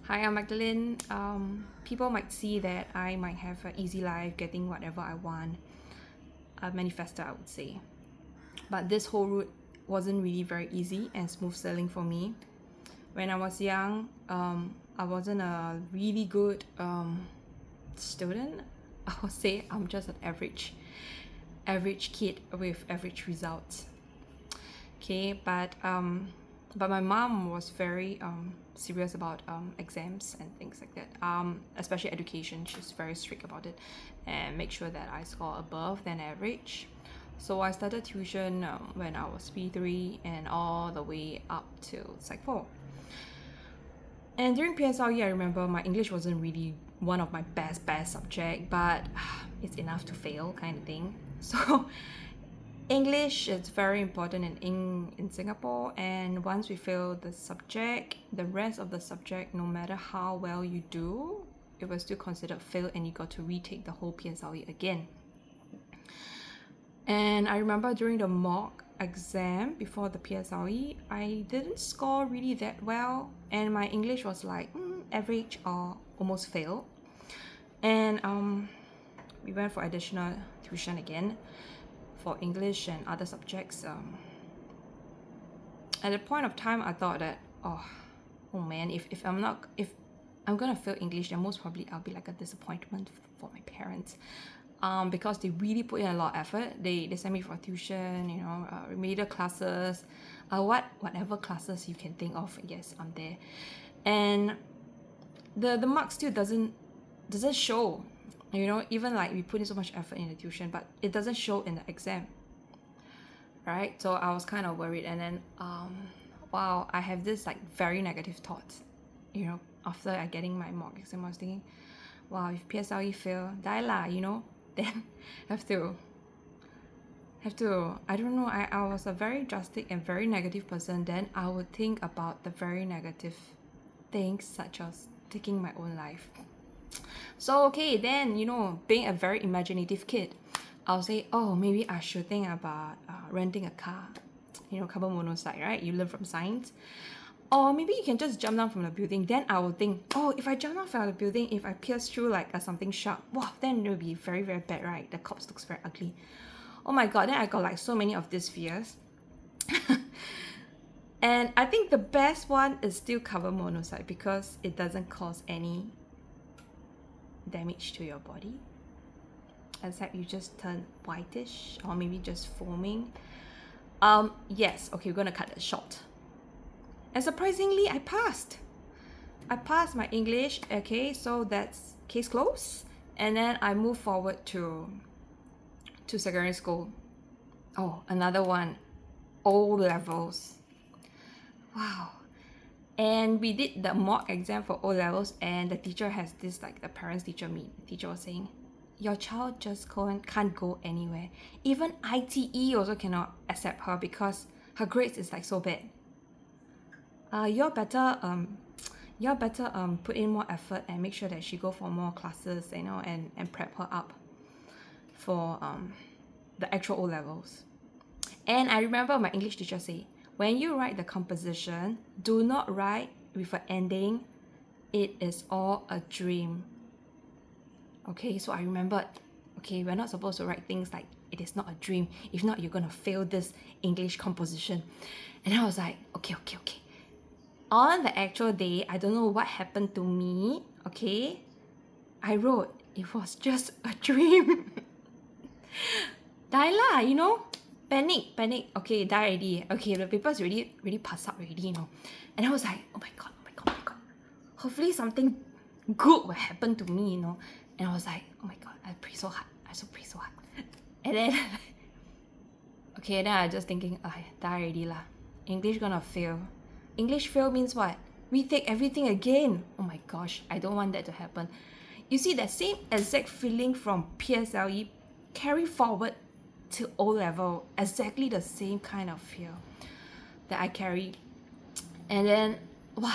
Hi, I'm Magdalene. People might see that I might have an easy life, getting whatever I want. A manifestor, I would say. But this whole route wasn't really very easy and smooth sailing for me. When I was young, I wasn't a really good student. I would say I'm just an average kid with average results. Okay, but my mom was very serious about exams and things like that, especially education. She's very strict about it and make sure that I score above than average. So I started tuition when I was P3 and all the way up to Sec 4. And during PSLE, I remember my English wasn't really one of my best subject, but it's enough to fail kind of thing. So English is very important in Singapore, and once we fail the subject, the rest of the subject, no matter how well you do, it was still considered failed and you got to retake the whole PSLE again. And I remember during the mock exam before the PSLE, I didn't score really that well, and my English was like average or almost failed. And we went for additional tuition again for English and other subjects. At the point of time, I thought that oh man, if I'm gonna fail English, then most probably I'll be like a disappointment for my parents. Because they really put in a lot of effort. They send me for tuition, remedial classes, whatever classes you can think of. Yes, I'm there, and the mark still doesn't show. Even like we put in so much effort in the tuition, but it doesn't show in the exam, right? So I was kind of worried, and then wow, I have this like very negative thoughts. After I getting my mock exam, I was thinking, wow, if PSLE fail, die lah, then have to I don't know, I was a very drastic and very negative person. Then I would think about the very negative things such as taking my own life. So okay, then being a very imaginative kid, I'll say, oh, maybe I should think about renting a car, carbon monoxide, right? You learn from science. Or maybe you can just jump down from the building. Then I will think, oh, if I jump down from the building, if I pierce through like something sharp, wow, then it will be very, very bad, right? The corpse looks very ugly. Oh my god, then I got like so many of these fears. And I think the best one is still carbon monoxide because it doesn't cause any damage to your body, except you just turn whitish or maybe just foaming. Yes, okay, we're gonna cut that short. And surprisingly, I passed my English. Okay, so that's case closed. And then I moved forward to secondary school. Oh, another one, O levels. Wow. And we did the mock exam for O levels, and the teacher has this like the parents teacher meet. The teacher was saying, your child just can't go anywhere. Even ITE also cannot accept her because her grades is like so bad. You're better put in more effort and make sure that she go for more classes, and prep her up for the actual O levels. And I remember my English teacher say, when you write the composition, do not write with an ending, it is all a dream. Okay, so I remembered, okay, we're not supposed to write things like it is not a dream. If not, you're gonna fail this English composition. And I was like, okay. On the actual day, I don't know what happened to me, okay? I wrote, it was just a dream. Die lah, Panic. Okay, die already. Okay, the paper's really passed up already, And I was like, oh my god. Hopefully something good will happen to me, And I was like, oh my god, I pray so hard. And then, okay, then I just thinking, die already lah. English gonna fail. English fail means what? Retake everything again. Oh my gosh, I don't want that to happen. You see, that same exact feeling from PSLE carry forward to O level. Exactly the same kind of fear that I carried. And then,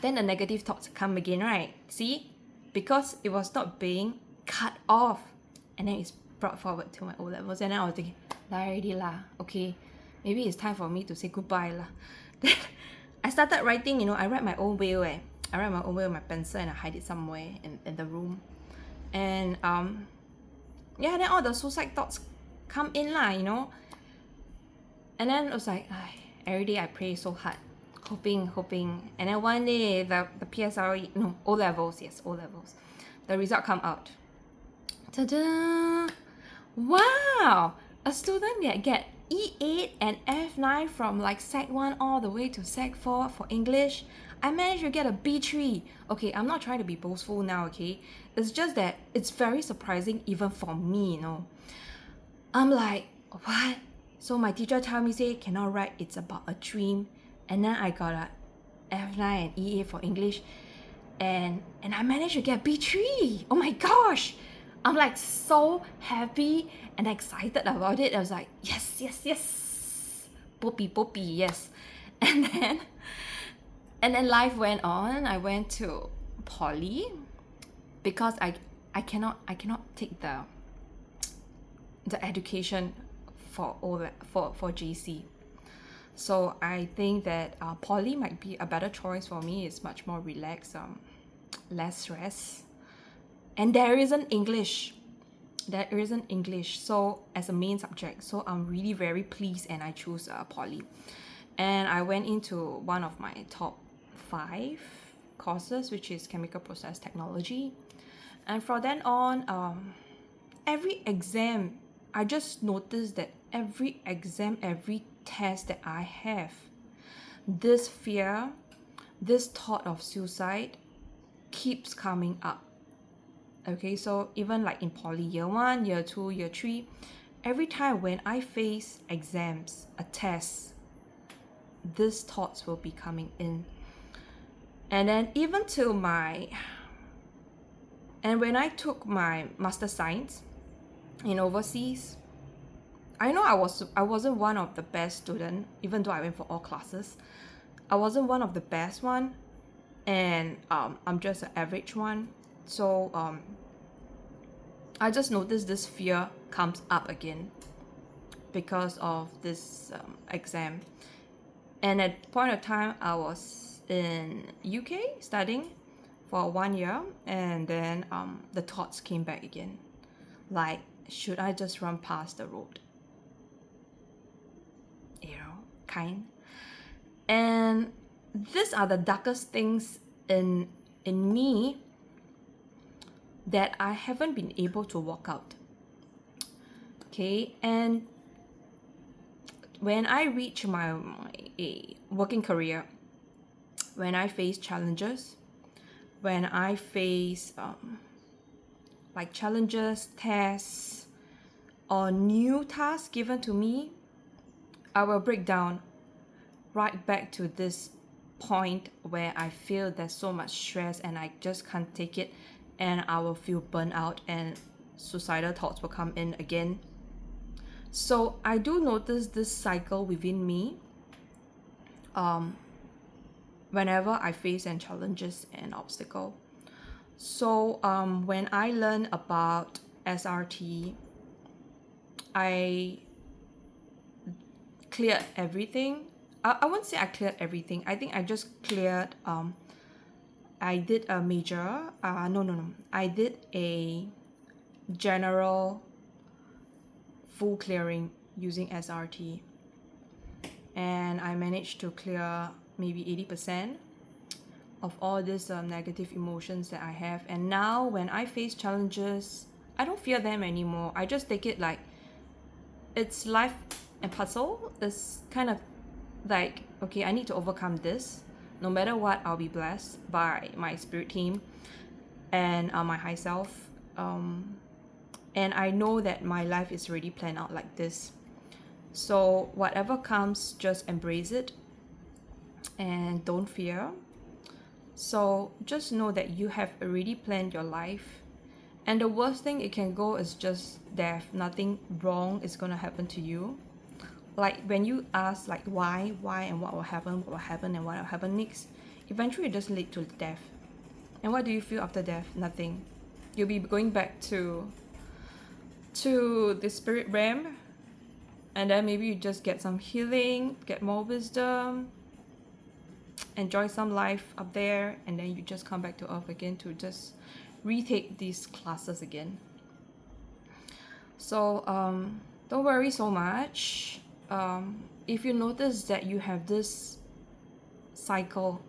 then the negative thoughts come again, right? See? Because it was not being cut off. And then it's brought forward to my O levels. And then I was thinking, die already lah. Okay, maybe it's time for me to say goodbye lah. Then I started writing, I write my own will. I write my own way with my pencil and I hide it somewhere in the room. And yeah, then all the suicide thoughts come in lah, you know. And then it was like, every day I pray so hard, hoping. And then one day the PSLE, no, O levels, the result come out. Ta-da! Wow! A student get E8 and F9 from like Sec 1 all the way to Sec 4 for English. I managed to get a B3. Okay, I'm not trying to be boastful now, okay? It's just that it's very surprising even for me, you know. I'm like, what? So my teacher tell me, say, cannot write, it's about a dream. And then I got a F9 and E8 for English. And I managed to get B3. Oh my gosh! I'm like so happy and excited about it. I was like, yes. Poppy, yes. And then life went on. I went to poly because I cannot take the education for JC. So I think that poly might be a better choice for me. It's much more relaxed, less stress. And there isn't English. So as a main subject. So I'm really very pleased and I choose poly. And I went into one of my top 5 courses, which is chemical process technology. And from then on, every exam, I just noticed that every exam, every test that I have, this fear, this thought of suicide keeps coming up. Okay, so even like in poly year 1, year 2, year 3, every time when I face exams, a test, these thoughts will be coming in. And then even to when I took my master science in overseas, I know I wasn't one of the best student, even though I went for all classes. I wasn't one of the best one, and I'm just an average one. So I just noticed this fear comes up again because of this exam. And at point of time, I was in UK studying for 1 year, and then the thoughts came back again. Like, should I just run past the road? You know, kind. And these are the darkest things in me that I haven't been able to walk out. Okay, and when I reach my working career, when I face challenges, when I face like challenges, tests, or new tasks given to me, I will break down right back to this point where I feel there's so much stress and I just can't take it, and I will feel burnt out and suicidal thoughts will come in again. So I do notice this cycle within me whenever I face any challenges and obstacle. So when I learned about SRT, I cleared everything. I won't say I cleared everything. I think I just cleared I did a major no. I did a general full clearing using SRT, and I managed to clear maybe 80% of all these negative emotions that I have. And now when I face challenges, I don't fear them anymore. I just take it like it's life and puzzle. It's kind of like, okay, I need to overcome this. No matter what, I'll be blessed by my spirit team and my high self. And I know that my life is already planned out like this. So whatever comes, just embrace it and don't fear. So just know that you have already planned your life. And the worst thing it can go is just death. Nothing wrong is going to happen to you. Like when you ask like why and what will happen and what will happen next, eventually it just lead to death. And what do you feel after death? Nothing. You'll be going back to the spirit realm, and then maybe you just get some healing, get more wisdom, enjoy some life up there, and then you just come back to Earth again to just retake these classes again. So don't worry so much. If you notice that you have this cycle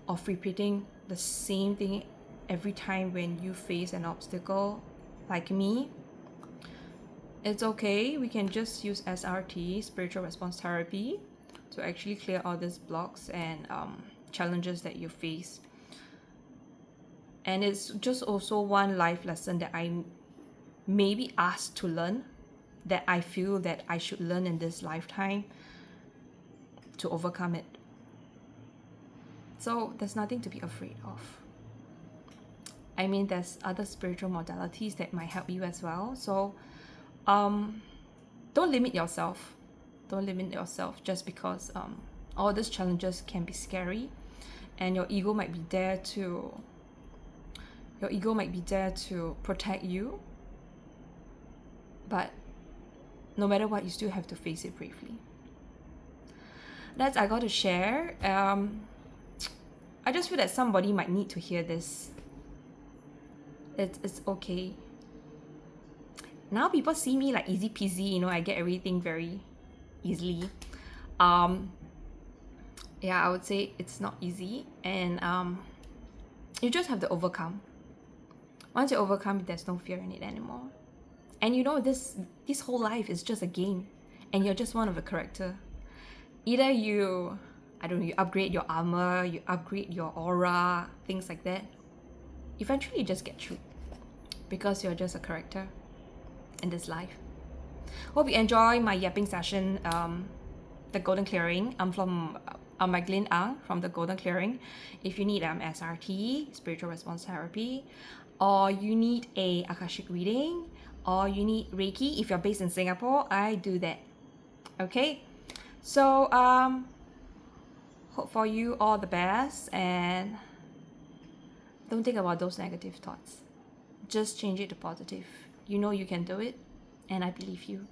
of repeating the same thing every time when you face an obstacle, like me, it's okay. We can just use SRT, spiritual response therapy, to actually clear all these blocks and challenges that you face. And it's just also one life lesson that I may be asked to learn, that I feel that I should learn in this lifetime to overcome it. So there's nothing to be afraid of. I mean, there's other spiritual modalities that might help you as well. So don't limit yourself. Don't limit yourself just because all these challenges can be scary, and your ego might be there to protect you. But no matter what, you still have to face it bravely. That's I got to share. I just feel that somebody might need to hear this. It's okay. Now people see me like easy peasy, you know, I get everything very easily. Yeah, I would say it's not easy, and you just have to overcome. Once you overcome, there's no fear in it anymore. And you know, this whole life is just a game, and you're just one of the character. Either you upgrade your armor, you upgrade your aura, things like that. Eventually you just get through, because you're just a character in this life. Hope you enjoy my yapping session, the Golden Clearing. I'm Magdalene Ang from the Golden Clearing. If you need SRT, spiritual response therapy, or you need a Akashic reading, or you need Reiki, if you're based in Singapore, I do that. Okay, so hope for you all the best, and don't think about those negative thoughts. Just change it to positive. You know you can do it, and I believe you.